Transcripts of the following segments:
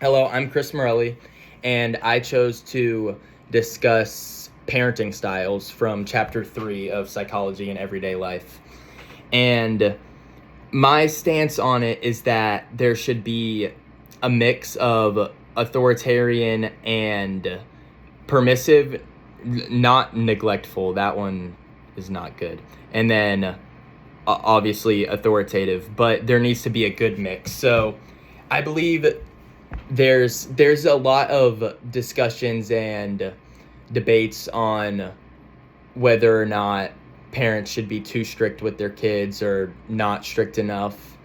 Hello, I'm Chris Morelli, and I chose to discuss parenting styles from Chapter 3 of Psychology in Everyday Life. And my stance on it is that there should be a mix of authoritarian and permissive, not neglectful. That one is not good. And then obviously authoritative, but there needs to be a good mix. So I believe there's a lot of discussions and debates on whether or not parents should be too strict with their kids or not strict enough.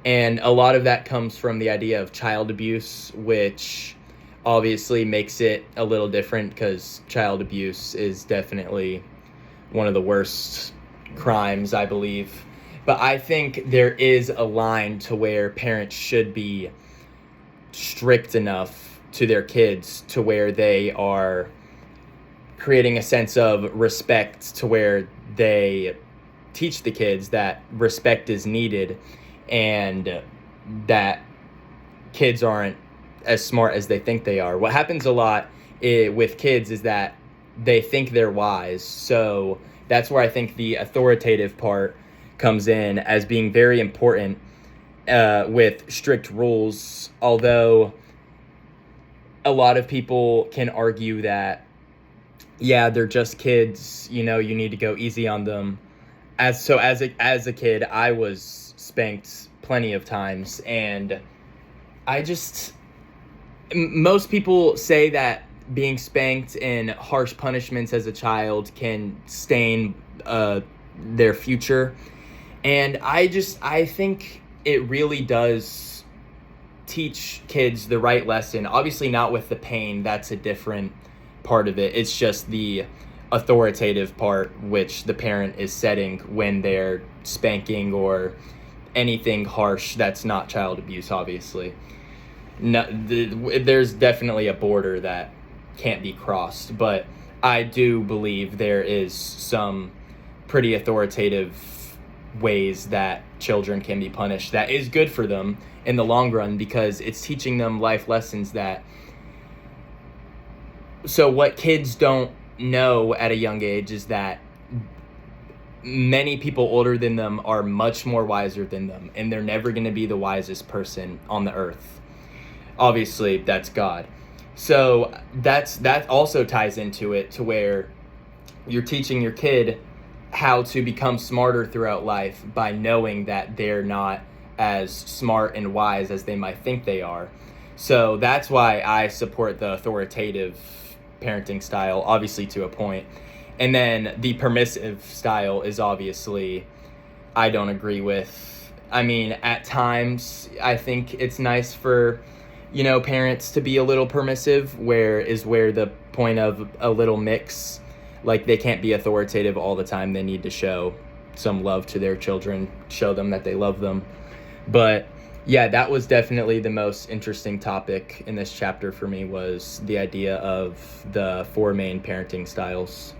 And a lot of that comes from the idea of child abuse, which obviously makes it a little different because child abuse is definitely one of the worst crimes, I believe. But I think there is a line to where parents should be strict enough to their kids to where they are creating a sense of respect, to where they teach the kids that respect is needed and that kids aren't as smart as they think they are. What happens a lot with kids is that they think they're wise. So that's where I think the authoritative part comes in as being very important with strict rules, although a lot of people can argue that, yeah, they're just kids, you need to go easy on them. As a kid, I was spanked plenty of times, and most people say that being spanked and harsh punishments as a child can stain their future. And I think it really does teach kids the right lesson. Obviously not with the pain, that's a different part of it. It's just the authoritative part, which the parent is setting when they're spanking or anything harsh that's not child abuse, obviously. No, there's definitely a border that can't be crossed, but I do believe there is some pretty authoritative ways that children can be punished that is good for them in the long run, because it's teaching them life lessons so what kids don't know at a young age is that many people older than them are much more wiser than them, and they're never going to be the wisest person on the earth. Obviously, that's God. So that also ties into it, to where you're teaching your kid how to become smarter throughout life by knowing that they're not as smart and wise as they might think they are. So that's why I support the authoritative parenting style, obviously to a point. And then the permissive style is obviously, I don't agree with. I mean, at times, I think it's nice for, parents to be a little permissive, where the point of a little mix. Like, they can't be authoritative all the time. They need to show some love to their children, show them that they love them. But yeah, that was definitely the most interesting topic in this chapter for me, was the idea of the four main parenting styles.